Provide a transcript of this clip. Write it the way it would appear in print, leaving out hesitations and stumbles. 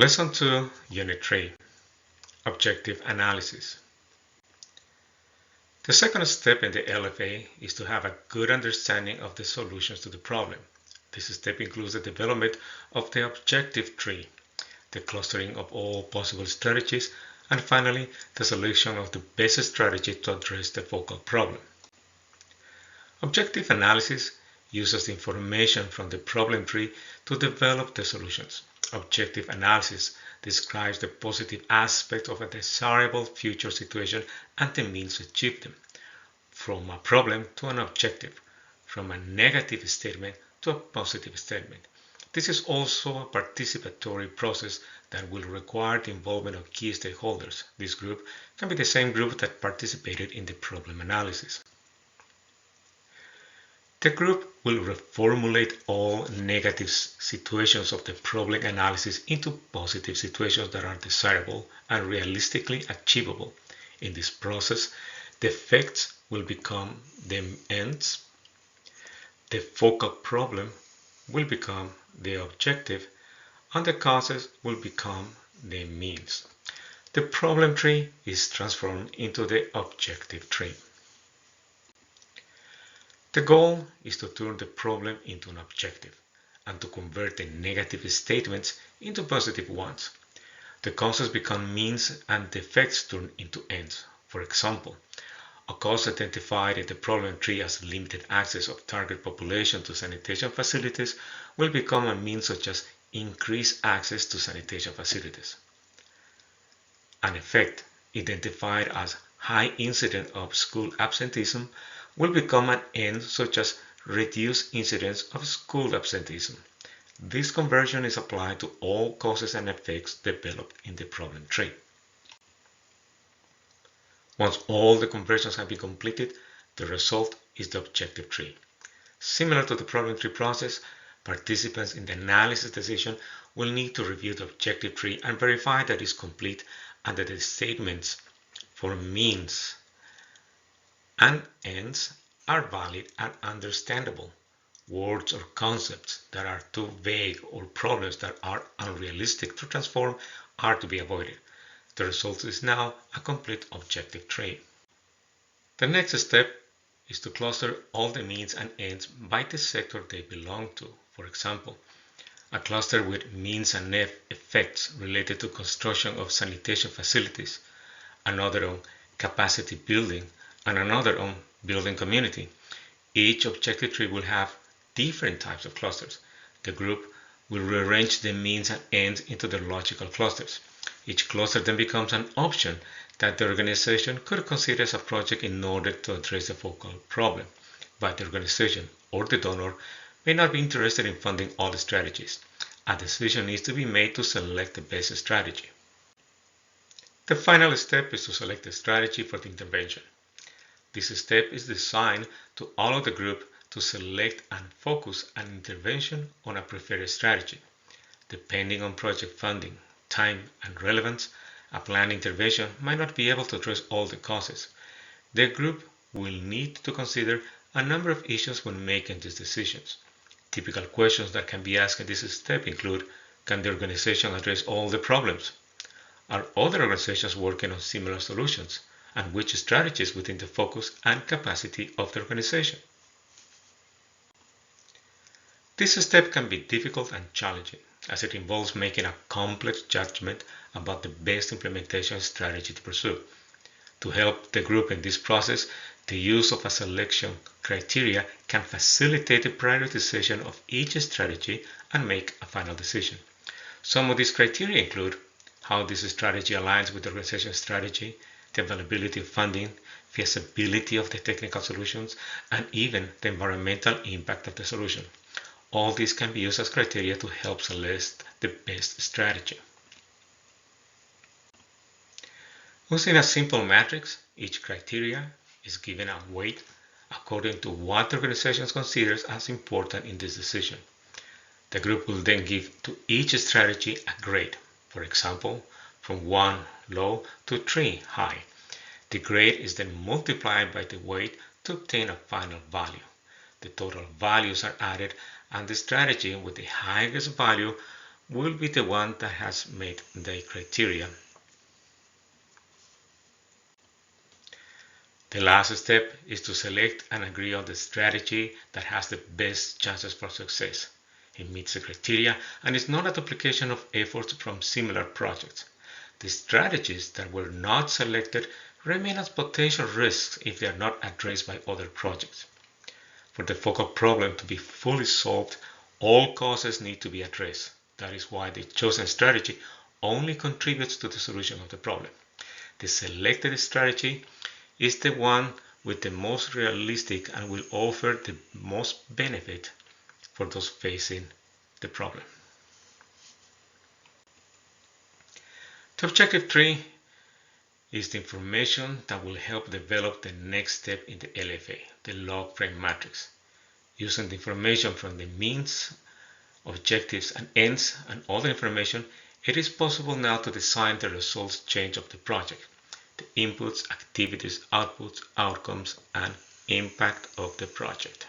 Lesson 2, Unit 3, Objective Analysis. The second step in the LFA is to have a good understanding of the solutions to the problem. This step includes the development of the objective tree, the clustering of all possible strategies, and finally, the selection of the best strategy to address the focal problem. Objective analysis uses the information from the problem tree to develop the solutions. Objective analysis describes the positive aspects of a desirable future situation and the means to achieve them, from a problem to an objective, from a negative statement to a positive statement. This is also a participatory process that will require the involvement of key stakeholders. This group can be the same group that participated in the problem analysis. The group will reformulate all negative situations of the problem analysis into positive situations that are desirable and realistically achievable. In this process, the effects will become the ends, the focal problem will become the objective, and the causes will become the means. The problem tree is transformed into the objective tree. The goal is to turn the problem into an objective and to convert the negative statements into positive ones. The causes become means and the effects turn into ends. For example, a cause identified in the problem tree as limited access of target population to sanitation facilities will become a means such as increased access to sanitation facilities. An effect identified as high incidence of school absenteeism will become an end such as reduced incidence of school absenteeism. This conversion is applied to all causes and effects developed in the problem tree. Once all the conversions have been completed, the result is the objective tree. Similar to the problem tree process, participants in the analysis decision will need to review the objective tree and verify that it is complete and that the statements for means and ends are valid and understandable. Words or concepts that are too vague or problems that are unrealistic to transform are to be avoided. The result is now a complete objective tree. The next step is to cluster all the means and ends by the sector they belong to. For example, a cluster with means and effects related to construction of sanitation facilities, another on capacity building, and another on building community. Each objective tree will have different types of clusters. The group will rearrange the means and ends into the logical clusters. Each cluster then becomes an option that the organization could consider as a project in order to address the focal problem, but the organization or the donor may not be interested in funding all the strategies. A decision needs to be made to select the best strategy. The final step is to select the strategy for the intervention. This step is designed to allow the group to select and focus an intervention on a preferred strategy. Depending on project funding, time, and relevance, a planned intervention might not be able to address all the causes. The group will need to consider a number of issues when making these decisions. Typical questions that can be asked in this step include: can the organization address all the problems? Are other organizations working on similar solutions? And which strategies within the focus and capacity of the organization? This step can be difficult and challenging, as it involves making a complex judgment about the best implementation strategy to pursue. To help the group in this process, the use of a selection criteria can facilitate the prioritization of each strategy and make a final decision. Some of these criteria include how this strategy aligns with the organization's strategy, the availability of funding, feasibility of the technical solutions, and even the environmental impact of the solution. All these can be used as criteria to help select the best strategy. Using a simple matrix, each criteria is given a weight according to what the organization considers as important in this decision. The group will then give to each strategy a grade, for example, from 1 low to 3 high. The grade is then multiplied by the weight to obtain a final value. The total values are added and the strategy with the highest value will be the one that has met the criteria. The last step is to select and agree on the strategy that has the best chances for success. It meets the criteria and is not a duplication of efforts from similar projects. The strategies that were not selected remain as potential risks if they are not addressed by other projects. For the focal problem to be fully solved, all causes need to be addressed. That is why the chosen strategy only contributes to the solution of the problem. The selected strategy is the one with the most realistic and will offer the most benefit for those facing the problem. The objective tree is the information that will help develop the next step in the LFA, the log frame matrix. Using the information from the means, objectives, and ends and other information, it is possible now to design the results change of the project, the inputs, activities, outputs, outcomes, and impact of the project.